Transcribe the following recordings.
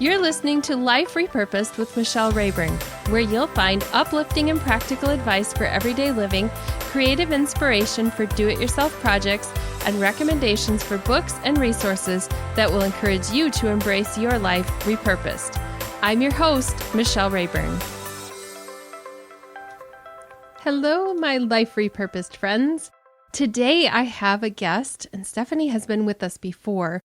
You're listening to Life Repurposed with Michelle Rayburn, where you'll find uplifting and practical advice for everyday living, creative inspiration for do-it-yourself projects, and recommendations for books and resources that will encourage you to embrace your life repurposed. I'm your host, Michelle Rayburn. Hello, my Life Repurposed friends. Today I have a guest, and Stephenie has been with us before.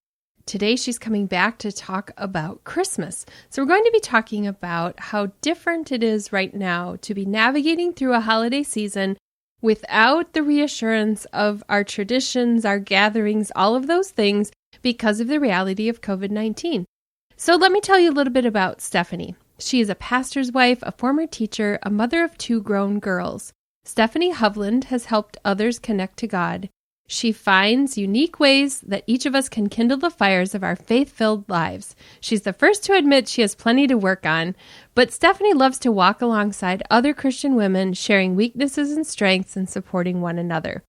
Today she's coming back to talk about Christmas. So we're going to be talking about how different it is right now to be navigating through a holiday season without the reassurance of our traditions, our gatherings, all of those things because of the reality of COVID-19. So let me tell you a little bit about Stephenie. She is a pastor's wife, a former teacher, a mother of 2 grown girls. Stephenie Hovland has helped others connect to God. She finds unique ways that each of us can kindle the fires of our faith-filled lives. She's the first to admit she has plenty to work on, but Stephenie loves to walk alongside other Christian women, sharing weaknesses and strengths and supporting one another.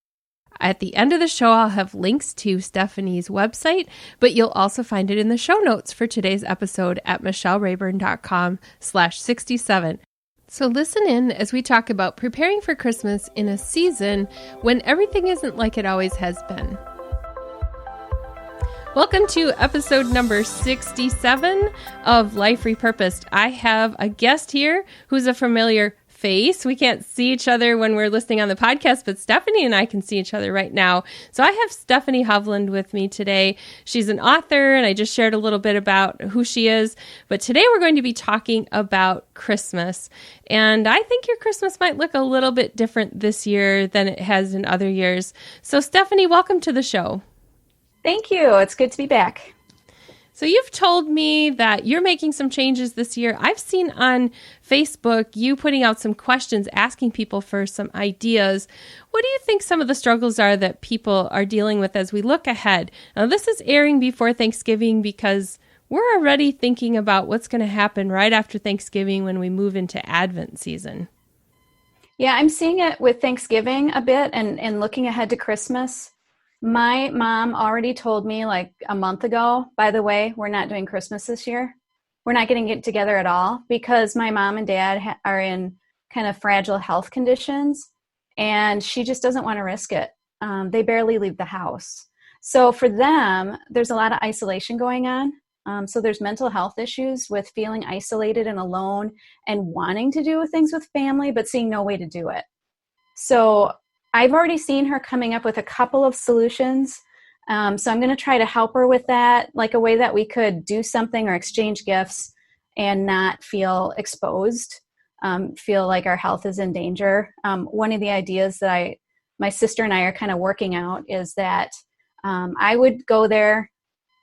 At the end of the show, I'll have links to Stephenie's website, but you'll also find it in the show notes for today's episode at michellerayburn.com/67. So listen in as we talk about preparing for Christmas in a season when everything isn't like it always has been. Welcome to episode number 67 of Life Repurposed. I have a guest here who's a familiar face. We can't see each other when we're listening on the podcast, but Stephenie and I can see each other right now. So I have Stephenie Hovland with me today. She's an author, and I just shared a little bit about who she is. But today we're going to be talking about Christmas. And I think your Christmas might look a little bit different this year than it has in other years. So Stephenie, welcome to the show. Thank you. It's good to be back. So you've told me that you're making some changes this year. I've seen on Facebook you putting out some questions, asking people for some ideas. What do you think some of the struggles are that people are dealing with as we look ahead? Now, this is airing before Thanksgiving because we're already thinking about what's going to happen right after Thanksgiving when we move into Advent season. Yeah, I'm seeing it with Thanksgiving a bit and looking ahead to Christmas. My mom already told me like a month ago, by the way, we're not doing Christmas this year. We're not going to get together at all because my mom and dad are in kind of fragile health conditions, and she just doesn't want to risk it. They barely leave the house. So for them, there's a lot of isolation going on. So there's mental health issues with feeling isolated and alone and wanting to do things with family, but seeing no way to do it. So I've already seen her coming up with a couple of solutions. So I'm going to try to help her with that, like a way that we could do something or exchange gifts and not feel exposed, feel like our health is in danger. One of the ideas that my sister and I are kind of working out is that I would go there,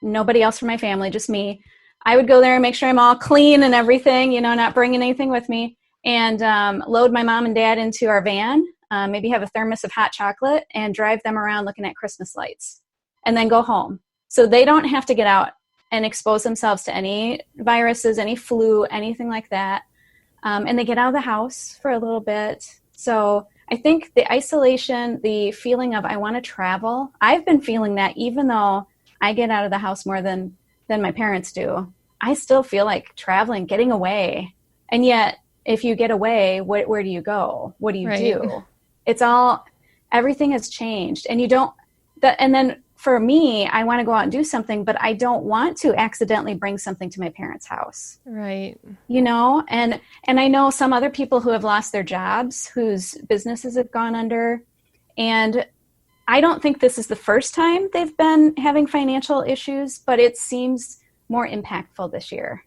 nobody else from my family, just me. I would go there and make sure I'm all clean and everything, not bringing anything with me, and load my mom and dad into our van. Maybe have a thermos of hot chocolate and drive them around looking at Christmas lights and then go home. So they don't have to get out and expose themselves to any viruses, any flu, anything like that. And they get out of the house for a little bit. So I think the isolation, the feeling of I want to travel, I've been feeling that even though I get out of the house more than my parents do. I still feel like traveling, getting away. And yet if you get away, where do you go? What do you do? Everything has changed. And and then for me, I want to go out and do something, but I don't want to accidentally bring something to my parents' house. Right. And I know some other people who have lost their jobs, whose businesses have gone under. And I don't think this is the first time they've been having financial issues, but it seems more impactful this year.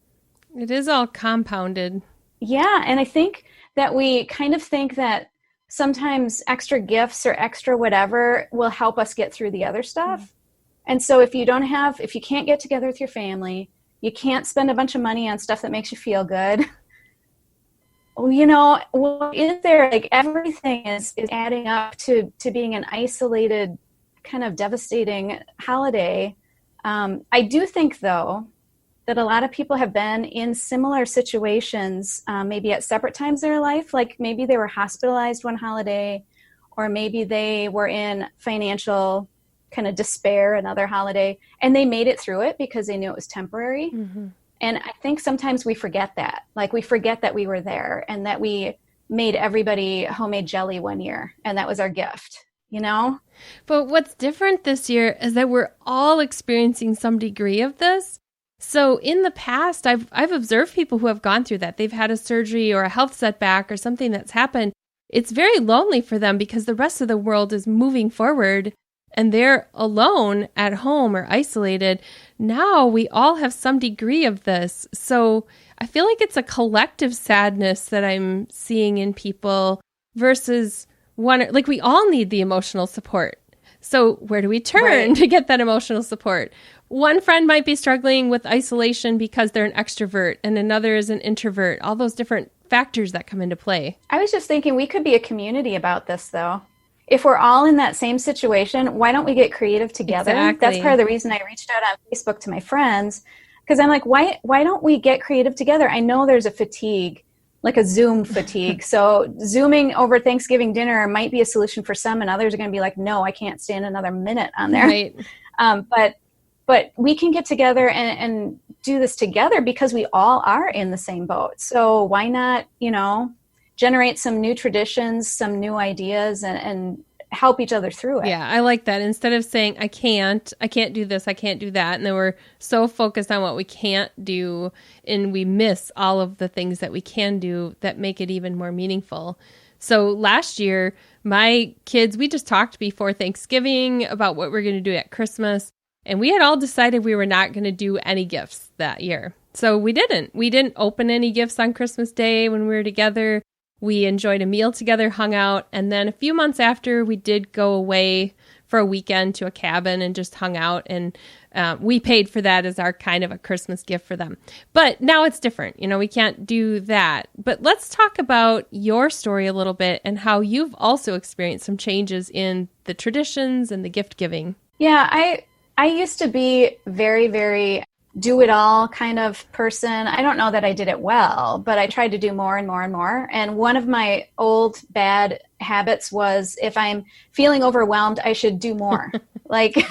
It is all compounded. Yeah. And I think that we kind of think that sometimes extra gifts or extra whatever will help us get through the other stuff. Mm-hmm. And so if you can't get together with your family, you can't spend a bunch of money on stuff that makes you feel good. What is there? Like everything is adding up to being an isolated, kind of devastating holiday. I do think though, that a lot of people have been in similar situations, maybe at separate times in their life, like maybe they were hospitalized one holiday, or maybe they were in financial kind of despair another holiday, and they made it through it because they knew it was temporary. Mm-hmm. And I think sometimes we forget that. Like we forget that we were there and that we made everybody homemade jelly one year and that was our gift, you know? But what's different this year is that we're all experiencing some degree of this. So in the past, I've observed people who have gone through that. They've had a surgery or a health setback or something that's happened. It's very lonely for them because the rest of the world is moving forward and they're alone at home or isolated. Now we all have some degree of this. So I feel like it's a collective sadness that I'm seeing in people versus one, like we all need the emotional support. So where do we turn to get that emotional support? One friend might be struggling with isolation because they're an extrovert and another is an introvert, all those different factors that come into play. I was just thinking we could be a community about this, though. If we're all in that same situation, why don't we get creative together? Exactly. That's part of the reason I reached out on Facebook to my friends, because I'm like, why don't we get creative together? I know there's a fatigue, like a Zoom fatigue. So Zooming over Thanksgiving dinner might be a solution for some, and others are going to be like, no, I can't stand another minute on there. Right. But we can get together and do this together because we all are in the same boat. So why not, generate some new traditions, some new ideas, and help each other through it. Yeah, I like that. Instead of saying, I can't do this, I can't do that. And then we're so focused on what we can't do and we miss all of the things that we can do that make it even more meaningful. So last year, my kids, we just talked before Thanksgiving about what we're going to do at Christmas. And we had all decided we were not going to do any gifts that year. So we didn't. We didn't open any gifts on Christmas Day when we were together. We enjoyed a meal together, hung out. And then a few months after, we did go away for a weekend to a cabin and just hung out. And we paid for that as our kind of a Christmas gift for them. But now it's different. We can't do that. But let's talk about your story a little bit and how you've also experienced some changes in the traditions and the gift giving. Yeah, I used to be very, very do-it-all kind of person. I don't know that I did it well, but I tried to do more and more and more. And one of my old bad habits was if I'm feeling overwhelmed, I should do more. Like,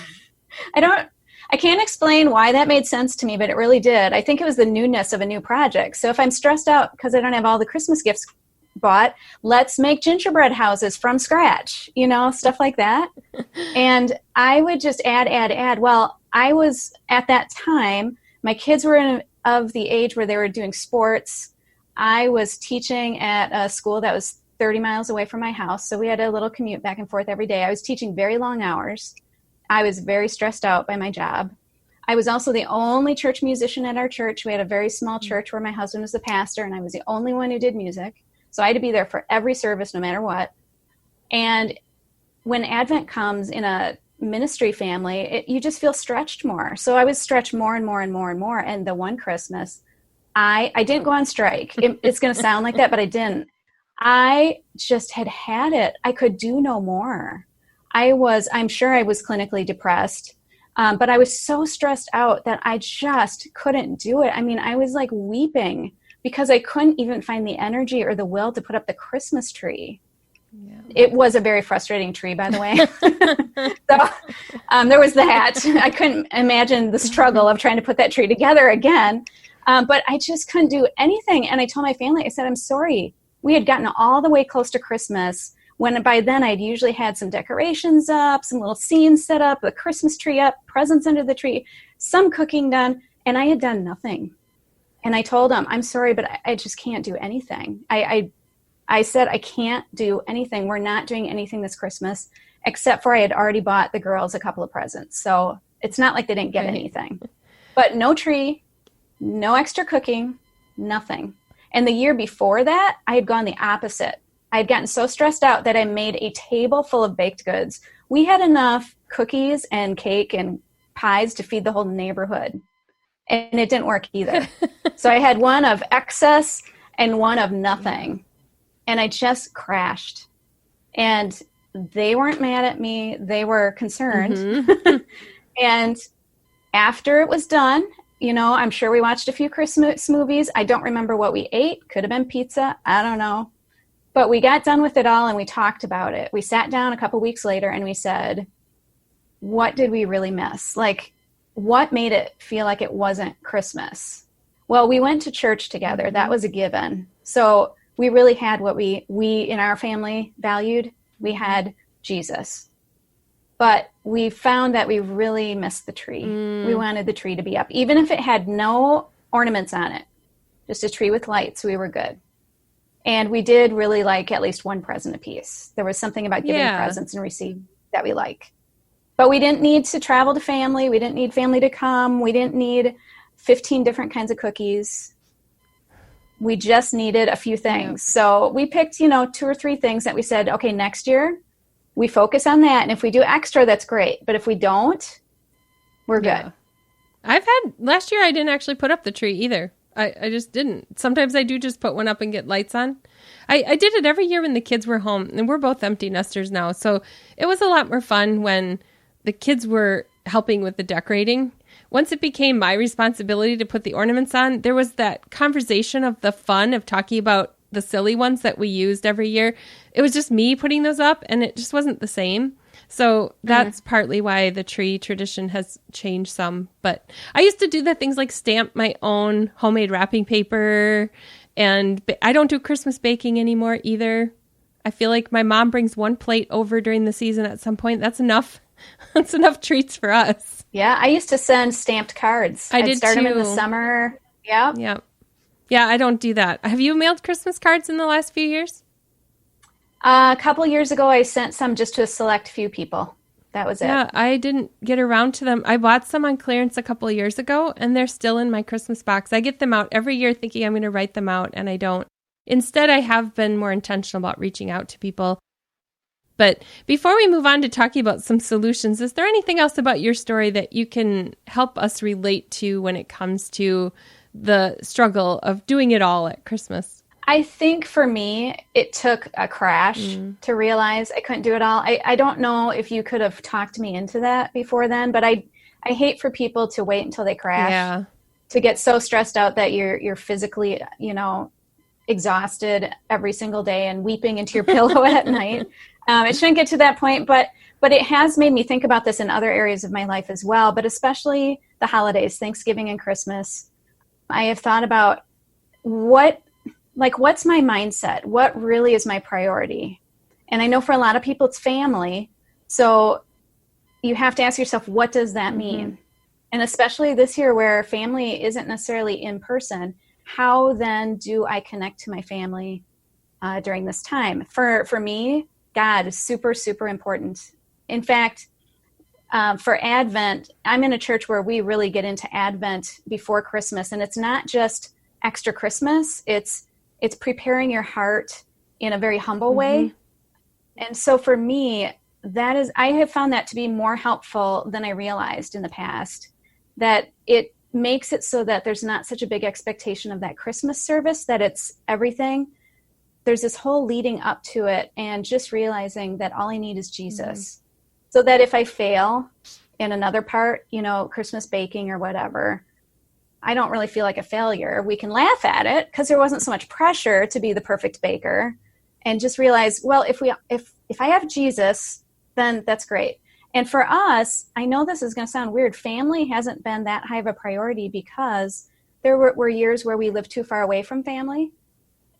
I can't explain why that made sense to me, but it really did. I think it was the newness of a new project. So if I'm stressed out because I don't have all the Christmas gifts bought, let's make gingerbread houses from scratch, stuff like that. And I would just add. Well, I was at that time, my kids were of the age where they were doing sports. I was teaching at a school that was 30 miles away from my house. So we had a little commute back and forth every day. I was teaching very long hours. I was very stressed out by my job. I was also the only church musician at our church. We had a very small church where my husband was the pastor, and I was the only one who did music. So I had to be there for every service, no matter what. And when Advent comes in a ministry family, you just feel stretched more. So I was stretched more and more and more and more. And the one Christmas, I didn't go on strike. It's going to sound like that, but I didn't. I just had it. I could do no more. I'm sure I was clinically depressed, but I was so stressed out that I just couldn't do it. I mean, I was like weeping because I couldn't even find the energy or the will to put up the Christmas tree. Yeah. It was a very frustrating tree, by the way. So there was that. I couldn't imagine the struggle of trying to put that tree together again. But I just couldn't do anything. And I told my family, I said, I'm sorry. We had gotten all the way close to Christmas when by then I'd usually had some decorations up, some little scenes set up, the Christmas tree up, presents under the tree, some cooking done, and I had done nothing. And I told them, I'm sorry, but I just can't do anything. I said, I can't do anything. We're not doing anything this Christmas, except for I had already bought the girls a couple of presents. So it's not like they didn't get anything. But no tree, no extra cooking, nothing. And the year before that, I had gone the opposite. I had gotten so stressed out that I made a table full of baked goods. We had enough cookies and cake and pies to feed the whole neighborhood. And it didn't work either. So I had one of excess and one of nothing. And I just crashed. And they weren't mad at me. They were concerned. Mm-hmm. And after it was done, I'm sure we watched a few Christmas movies. I don't remember what we ate. Could have been pizza. I don't know. But we got done with it all and we talked about it. We sat down a couple weeks later and we said, what did we really miss? Like, what made it feel like it wasn't Christmas? Well, we went to church together. That was a given. So we really had what we in our family valued. We had Jesus. But we found that we really missed the tree. We wanted the tree to be up. Even if it had no ornaments on it, just a tree with lights, we were good. And we did really like at least one present apiece. There was something about giving presents and receiving that we like. But we didn't need to travel to family. We didn't need family to come. We didn't need 15 different kinds of cookies. We just needed a few things. So we picked, 2 or 3 things that we said, okay, next year we focus on that. And if we do extra, that's great. But if we don't, we're good. Last year I didn't actually put up the tree either. I just didn't. Sometimes I do just put one up and get lights on. I did it every year when the kids were home, and we're both empty nesters now. So it was a lot more fun when the kids were helping with the decorating. Once it became my responsibility to put the ornaments on, there was that conversation of the fun of talking about the silly ones that we used every year. It was just me putting those up, and it just wasn't the same. So that's partly why the tree tradition has changed some. But I used to do the things like stamp my own homemade wrapping paper, and I don't do Christmas baking anymore either. I feel like my mom brings one plate over during the season at some point. That's enough. That's enough treats for us. Yeah, I used to send stamped cards. I'd start them in the summer. Yeah. Yeah, I don't do that. Have you mailed Christmas cards in the last few years? A couple years ago, I sent some just to a select few people. That was it. Yeah, I didn't get around to them. I bought some on clearance a couple of years ago, and they're still in my Christmas box. I get them out every year thinking I'm going to write them out, and I don't. Instead, I have been more intentional about reaching out to people. But before we move on to talking about some solutions, is there anything else about your story that you can help us relate to when it comes to the struggle of doing it all at Christmas? I think for me, it took a crash to realize I couldn't do it all. I don't know if you could have talked me into that before then, but I hate for people to wait until they crash, to get so stressed out that you're physically, exhausted every single day and weeping into your pillow at night. It shouldn't get to that point, but it has made me think about this in other areas of my life as well, but especially the holidays, Thanksgiving and Christmas. I have thought about what's my mindset? What really is my priority? And I know for a lot of people it's family. So you have to ask yourself, what does that mean? And especially this year where family isn't necessarily in person, how then do I connect to my family during this time? For me, God is super, super important. In fact, for Advent, I'm in a church where we really get into Advent before Christmas. And it's not just extra Christmas. It's preparing your heart in a very humble way. And so for me, I have found that to be more helpful than I realized in the past, that it makes it so that there's not such a big expectation of that Christmas service, that it's everything. There's this whole leading up to it and just realizing that all I need is Jesus. So that if I fail in another part, Christmas baking or whatever, I don't really feel like a failure. We can laugh at it because there wasn't so much pressure to be the perfect baker, and just realize, well, if I have Jesus, then that's great. And for us, I know this is going to sound weird. Family hasn't been that high of a priority because there were years where we lived too far away from family.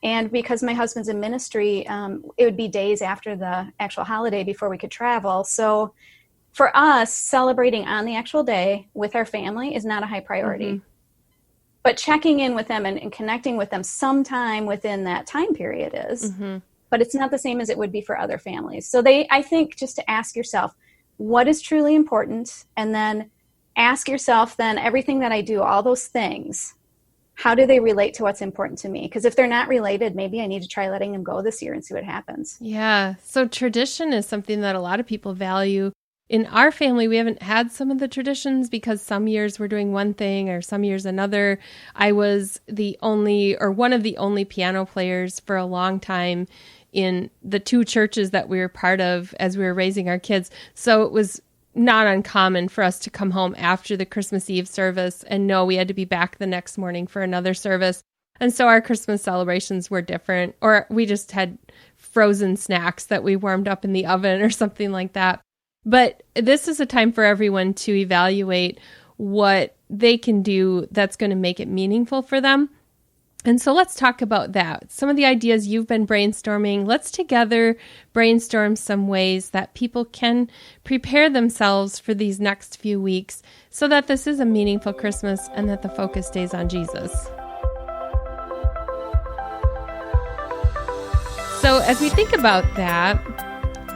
And because my husband's in ministry, it would be days after the actual holiday before we could travel. So for us, celebrating on the actual day with our family is not a high priority. But checking in with them and connecting with them sometime within that time period is. But it's not the same as it would be for other families. So I think just to ask yourself, what is truly important? And then ask yourself then, everything that I do, all those things, how do they relate to what's important to me? Because if they're not related, maybe I need to try letting them go this year and see what happens. Yeah. So tradition is something that a lot of people value. In our family, we haven't had some of the traditions because some years we're doing one thing or some years another. I was one of the only piano players for a long time in the 2 churches that we were part of as we were raising our kids. So it was not uncommon for us to come home after the Christmas Eve service and know we had to be back the next morning for another service. And so our Christmas celebrations were different, or we just had frozen snacks that we warmed up in the oven or something like that. But this is a time for everyone to evaluate what they can do that's going to make it meaningful for them. And so let's talk about that. Some of the ideas you've been brainstorming, let's together brainstorm some ways that people can prepare themselves for these next few weeks so that this is a meaningful Christmas and that the focus stays on Jesus. So as we think about that,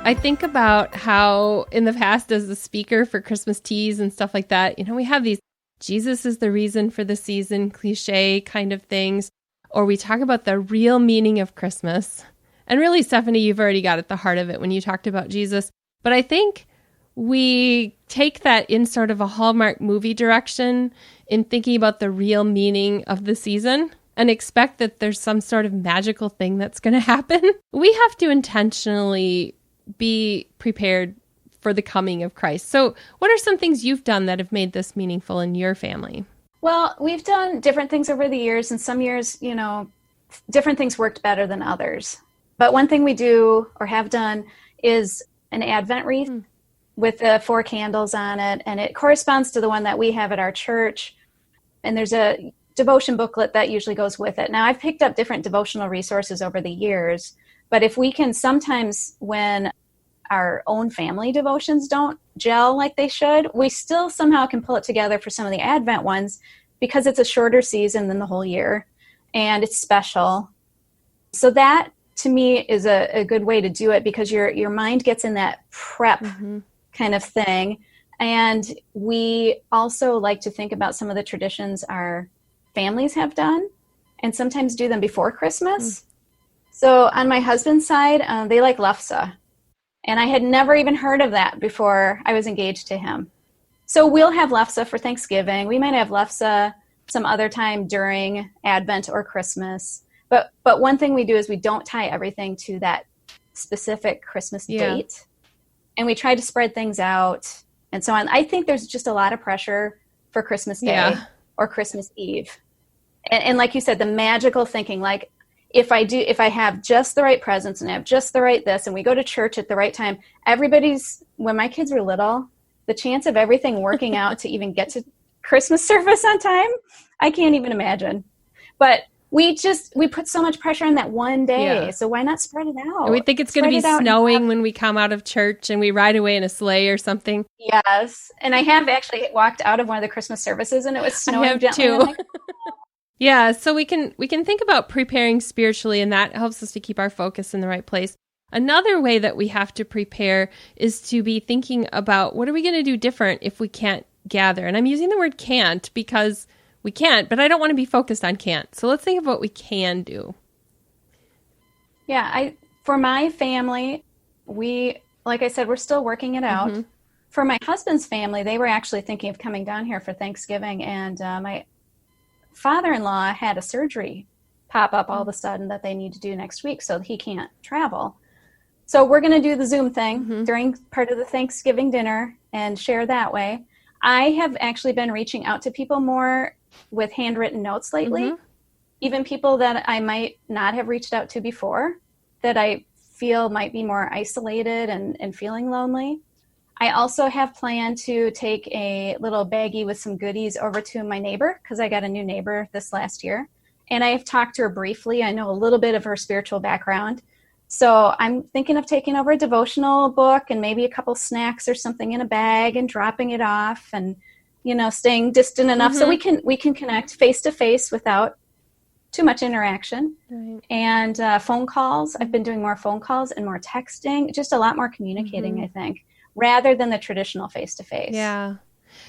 I think about how in the past as a speaker for Christmas teas and stuff like that, we have these Jesus is the reason for the season cliche kind of things, or we talk about the real meaning of Christmas. And really, Stephenie, you've already got at the heart of it when you talked about Jesus. But I think we take that in sort of a Hallmark movie direction in thinking about the real meaning of the season and expect that there's some sort of magical thing that's going to happen. We have to intentionally be prepared for the coming of Christ. So what are some things you've done that have made this meaningful in your family? Well, we've done different things over the years, and some years, different things worked better than others. But one thing we do or have done is an Advent wreath with the 4 candles on it, and it corresponds to the one that we have at our church. And there's a devotion booklet that usually goes with it. Now, I've picked up different devotional resources over the years, but if we can sometimes, when our own family devotions don't gel like they should, we still somehow can pull it together for some of the Advent ones because it's a shorter season than the whole year and it's special. So that to me is a good way to do it because your mind gets in that prep kind of thing. And we also like to think about some of the traditions our families have done and sometimes do them before Christmas. So on my husband's side, they like lefse. And I had never even heard of that before I was engaged to him. So we'll have lefse for Thanksgiving. We might have lefse some other time during Advent or Christmas. But one thing we do is we don't tie everything to that specific Christmas date. And we try to spread things out and so on. I think there's just a lot of pressure for Christmas Day or Christmas Eve. And like you said, the magical thinking, like, if I have just the right presents and I have just the right this, and we go to church at the right time, when my kids were little, the chance of everything working out to even get to Christmas service on time, I can't even imagine. But we put so much pressure on that one day. So why not spread it out? And we think it's going to be snowing when we come out of church and we ride away in a sleigh or something. Yes. And I have actually walked out of one of the Christmas services and it was snowing gently. Too. Yeah, so we can think about preparing spiritually, and that helps us to keep our focus in the right place. Another way that we have to prepare is to be thinking about what are we going to do different if we can't gather. And I'm using the word can't because we can't, but I don't want to be focused on can't. So let's think of what we can do. Yeah, for my family, like I said, we're still working it out. For my husband's family, they were actually thinking of coming down here for Thanksgiving, and my father-in-law had a surgery pop up all of a sudden that they need to do next week, so he can't travel. So we're going to do the Zoom thing during part of the Thanksgiving dinner and share that way. I have actually been reaching out to people more with handwritten notes lately, even people that I might not have reached out to before, that I feel might be more isolated and feeling lonely. I also have planned to take a little baggie with some goodies over to my neighbor because I got a new neighbor this last year. And I have talked to her briefly. I know a little bit of her spiritual background. So I'm thinking of taking over a devotional book and maybe a couple snacks or something in a bag and dropping it off and, staying distant enough so we can connect face to face without too much interaction. Right. And phone calls. I've been doing more phone calls and more texting, just a lot more communicating, I think, rather than the traditional face-to-face. Yeah.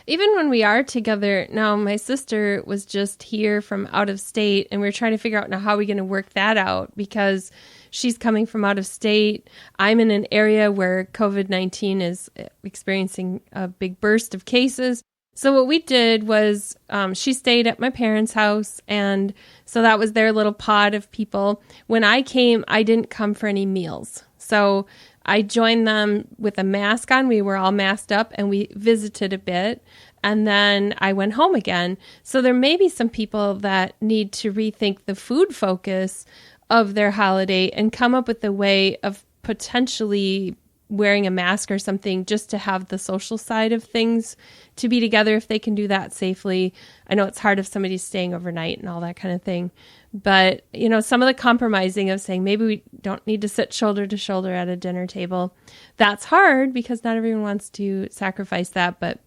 Even when we are together, now my sister was just here from out of state, and we're trying to figure out now how we're going to work that out because she's coming from out of state. I'm in an area where COVID-19 is experiencing a big burst of cases. So what we did was she stayed at my parents' house, and so that was their little pod of people. When I came, I didn't come for any meals. So I joined them with a mask on. We were all masked up and we visited a bit. And then I went home again. So there may be some people that need to rethink the food focus of their holiday and come up with a way of potentially wearing a mask or something, just to have the social side of things to be together if they can do that safely. I know it's hard if somebody's staying overnight and all that kind of thing. But, some of the compromising of saying maybe we don't need to sit shoulder to shoulder at a dinner table, that's hard because not everyone wants to sacrifice that, but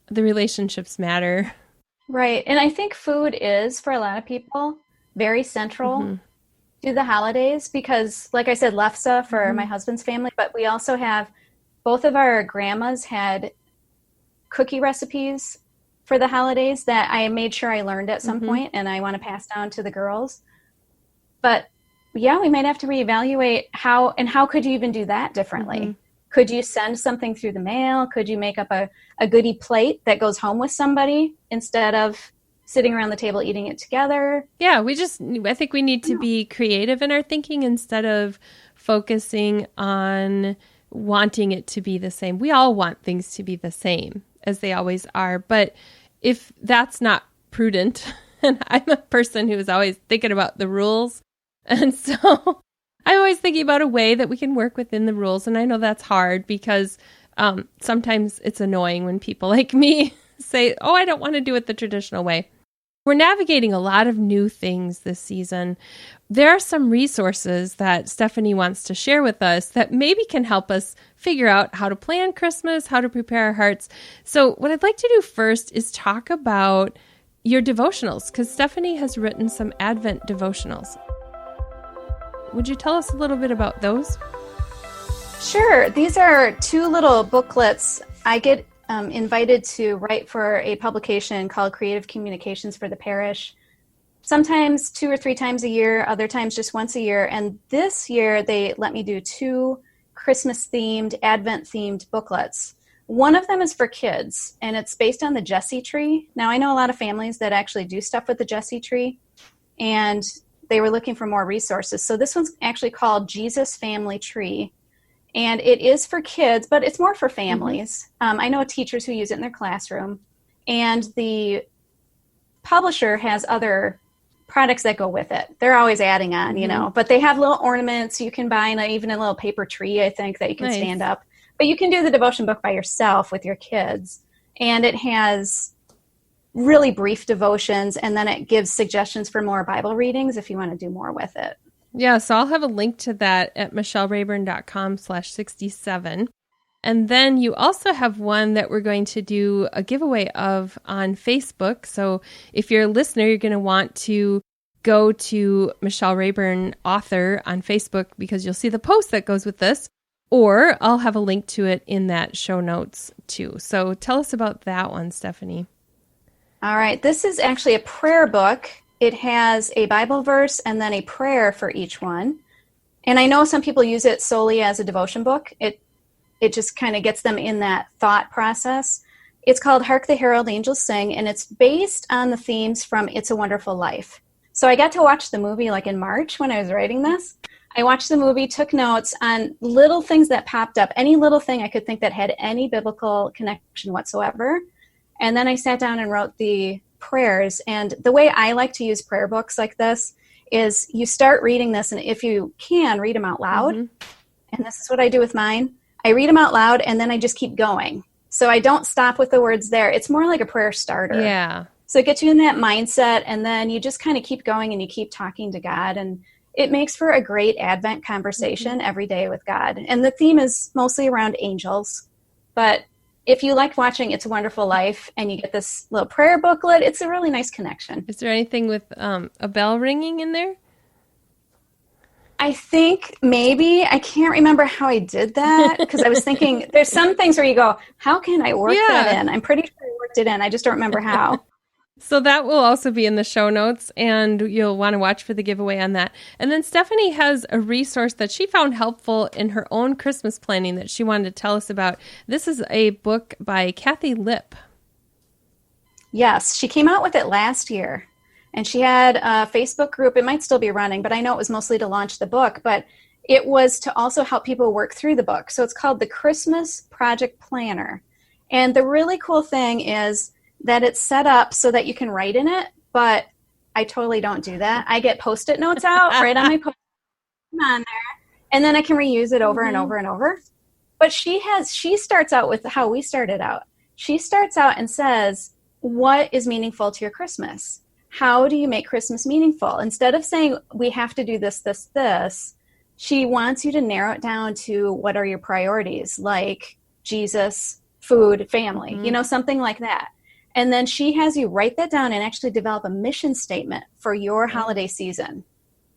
the relationships matter. Right. And I think food is, for a lot of people, very central to the holidays because, like I said, lefse for my husband's family, but we also have, both of our grandmas had cookie recipes for the holidays that I made sure I learned at some point, and I want to pass down to the girls. But yeah, we might have to reevaluate how could you even do that differently? Could you send something through the mail? Could you make up a goodie plate that goes home with somebody instead of sitting around the table eating it together? Yeah, I think we need to be creative in our thinking instead of focusing on wanting it to be the same. We all want things to be the same as they always are. But if that's not prudent, and I'm a person who is always thinking about the rules, and so I'm always thinking about a way that we can work within the rules. And I know that's hard because sometimes it's annoying when people like me say, oh, I don't want to do it the traditional way. We're navigating a lot of new things this season. There are some resources that Stephenie wants to share with us that maybe can help us figure out how to plan Christmas, how to prepare our hearts. So what I'd like to do first is talk about your devotionals, because Stephenie has written some Advent devotionals. Would you tell us a little bit about those? Sure. These are 2 little booklets. I get invited to write for a publication called Creative Communications for the Parish, sometimes 2 or 3 times a year, other times just once a year. And this year they let me do 2 Christmas-themed, Advent-themed booklets. One of them is for kids, and it's based on the Jesse tree. Now, I know a lot of families that actually do stuff with the Jesse tree, and they were looking for more resources. So this one's actually called Jesus Family Tree. And it is for kids, but it's more for families. I know teachers who use it in their classroom. And the publisher has other products that go with it. They're always adding on, but they have little ornaments you can buy, and even a little paper tree, I think, that you can stand up. But you can do the devotion book by yourself with your kids. And it has really brief devotions, and then it gives suggestions for more Bible readings if you want to do more with it. Yeah, so I'll have a link to that at michellerayburn.com/67. And then you also have one that we're going to do a giveaway of on Facebook. So if you're a listener, you're going to want to go to Michelle Rayburn Author on Facebook because you'll see the post that goes with this. Or I'll have a link to it in that show notes too. So tell us about that one, Stephenie. All right. This is actually a prayer book. It has a Bible verse and then a prayer for each one. And I know some people use it solely as a devotion book. It just kind of gets them in that thought process. It's called Hark the Herald Angels Sing, and it's based on the themes from It's a Wonderful Life. So I got to watch the movie like in March when I was writing this. I watched the movie, took notes on little things that popped up, any little thing I could think that had any biblical connection whatsoever. And then I sat down and wrote the prayers. And the way I like to use prayer books like this is you start reading this, and if you can, read them out loud. And this is what I do with mine. I read them out loud, and then I just keep going. So I don't stop with the words there. It's more like a prayer starter. Yeah. So it gets you in that mindset, and then you just kind of keep going and you keep talking to God. And it makes for a great Advent conversation every day with God. And the theme is mostly around angels. But if you like watching It's a Wonderful Life and you get this little prayer booklet, it's a really nice connection. Is there anything with a bell ringing in there? I think maybe. I can't remember how I did that because I was thinking there's some things where you go, how can I work that in? I'm pretty sure I worked it in. I just don't remember how. So that will also be in the show notes, and you'll want to watch for the giveaway on that. And then Stephenie has a resource that she found helpful in her own Christmas planning that she wanted to tell us about. This is a book by Kathy Lipp. Yes, she came out with it last year, and she had a Facebook group. It might still be running, but I know it was mostly to launch the book, but it was to also help people work through the book. So it's called the Christmas Project Planner. And the really cool thing is that it's set up so that you can write in it, but I totally don't do that. I get Post-it notes out right on my Post-it on there, and then I can reuse it over and over and over. But she starts out with how we started out. She starts out and says, what is meaningful to your Christmas? How do you make Christmas meaningful? Instead of saying, we have to do this, this, this, she wants you to narrow it down to what are your priorities, like Jesus, food, family, something like that. And then she has you write that down and actually develop a mission statement for your holiday season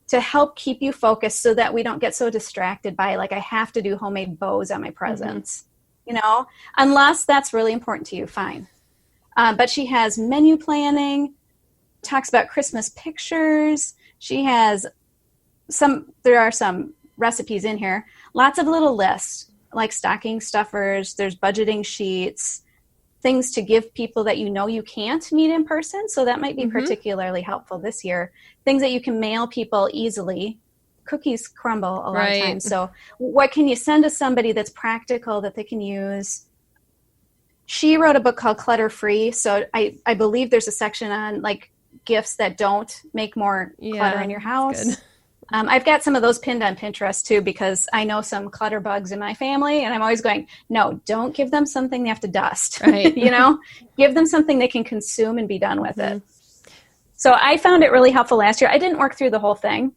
to help keep you focused so that we don't get so distracted by, like, I have to do homemade bows on my presents, unless that's really important to you, fine. But she has menu planning, talks about Christmas pictures. She has there are some recipes in here, lots of little lists, like stocking stuffers, there's budgeting sheets, things to give people that you can't meet in person. So that might be particularly helpful this year. Things that you can mail people easily. Cookies crumble a lot of times. So what can you send to somebody that's practical that they can use? She wrote a book called Clutter Free. So I believe there's a section on like gifts that don't make more clutter in your house. I've got some of those pinned on Pinterest too, because I know some clutter bugs in my family, and I'm always going, no, don't give them something they have to dust, right? Give them something they can consume and be done with it. So I found it really helpful last year. I didn't work through the whole thing,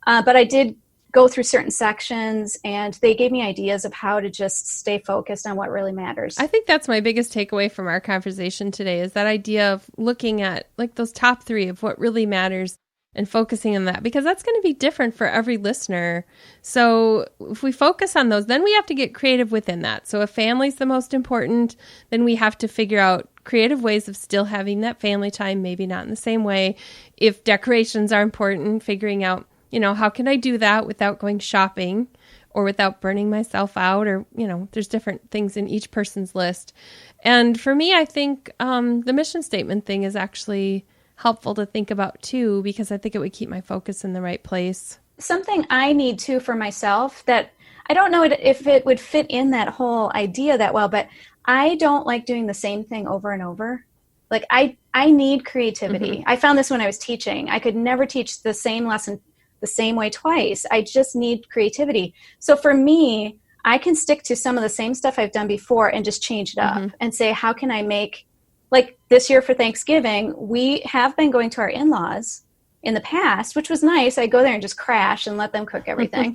but I did go through certain sections, and they gave me ideas of how to just stay focused on what really matters. I think that's my biggest takeaway from our conversation today, is that idea of looking at like those top 3 of what really matters and focusing on that, because that's going to be different for every listener. So if we focus on those, then we have to get creative within that. So if family's the most important, then we have to figure out creative ways of still having that family time, maybe not in the same way. If decorations are important, figuring out, how can I do that without going shopping or without burning myself out, or, there's different things in each person's list. And for me, I think the mission statement thing is actually helpful to think about too, because I think it would keep my focus in the right place. Something I need too for myself, that I don't know if it would fit in that whole idea that well, but I don't like doing the same thing over and over. Like I need creativity. I found this when I was teaching. I could never teach the same lesson the same way twice. I just need creativity. So for me, I can stick to some of the same stuff I've done before and just change it up and say, how can I make, like this year for Thanksgiving, we have been going to our in-laws in the past, which was nice. I go there and just crash and let them cook everything.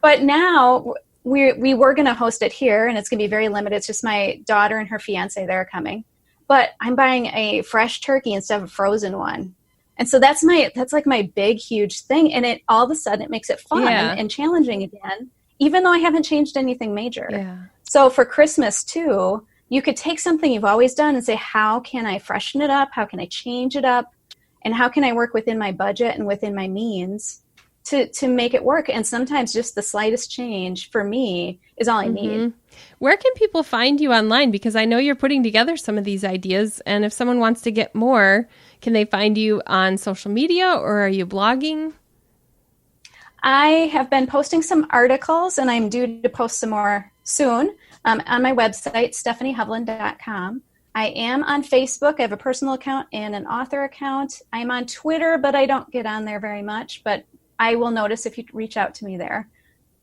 But now we were going to host it here, and it's going to be very limited. It's just my daughter and her fiance that are coming. But I'm buying a fresh turkey instead of a frozen one. And so that's like my big, huge thing. And it all of a sudden it makes it fun and challenging again, even though I haven't changed anything major. Yeah. So for Christmas too, you could take something you've always done and say, how can I freshen it up? How can I change it up? And how can I work within my budget and within my means to make it work? And sometimes just the slightest change for me is all I need. Where can people find you online? Because I know you're putting together some of these ideas. And if someone wants to get more, can they find you on social media, or are you blogging? I have been posting some articles, and I'm due to post some more soon. On my website, StephenieHovland.com. I am on Facebook. I have a personal account and an author account. I'm on Twitter, but I don't get on there very much. But I will notice if you reach out to me there.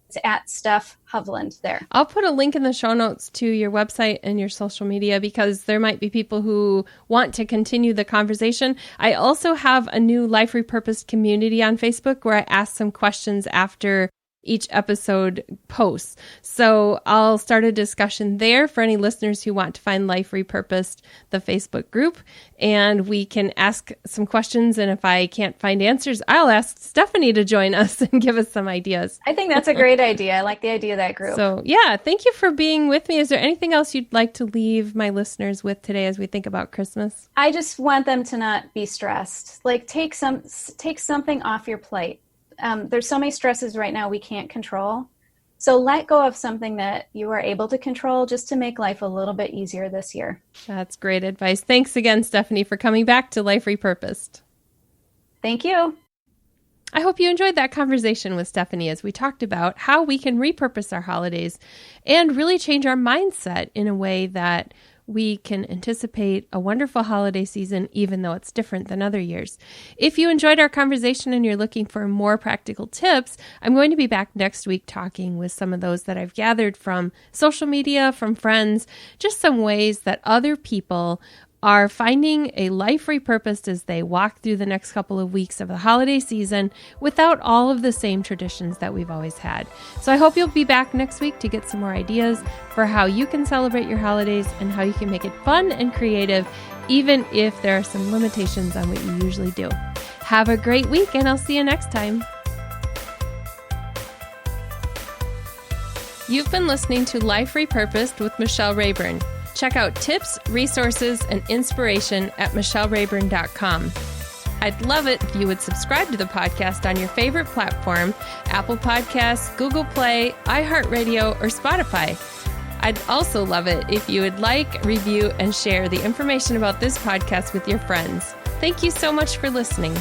It's at Steph Hovland there. I'll put a link in the show notes to your website and your social media, because there might be people who want to continue the conversation. I also have a new Life Repurposed community on Facebook where I ask some questions after each episode posts. So I'll start a discussion there for any listeners who want to find Life Repurposed, the Facebook group, and we can ask some questions. And if I can't find answers, I'll ask Stephenie to join us and give us some ideas. I think that's a great idea. I like the idea of that group. So yeah, thank you for being with me. Is there anything else you'd like to leave my listeners with today as we think about Christmas? I just want them to not be stressed. Like take something off your plate. There's so many stresses right now we can't control. So let go of something that you are able to control, just to make life a little bit easier this year. That's great advice. Thanks again, Stephenie, for coming back to Life Repurposed. Thank you. I hope you enjoyed that conversation with Stephenie as we talked about how we can repurpose our holidays and really change our mindset in a way that we can anticipate a wonderful holiday season, even though it's different than other years. If you enjoyed our conversation and you're looking for more practical tips, I'm going to be back next week talking with some of those that I've gathered from social media, from friends, just some ways that other people are finding a life repurposed as they walk through the next couple of weeks of the holiday season without all of the same traditions that we've always had. So I hope you'll be back next week to get some more ideas for how you can celebrate your holidays and how you can make it fun and creative, even if there are some limitations on what you usually do. Have a great week, and I'll see you next time. You've been listening to Life Repurposed with Michelle Rayburn. Check out tips, resources, and inspiration at michellerayburn.com. I'd love it if you would subscribe to the podcast on your favorite platform, Apple Podcasts, Google Play, iHeartRadio, or Spotify. I'd also love it if you would like, review, and share the information about this podcast with your friends. Thank you so much for listening.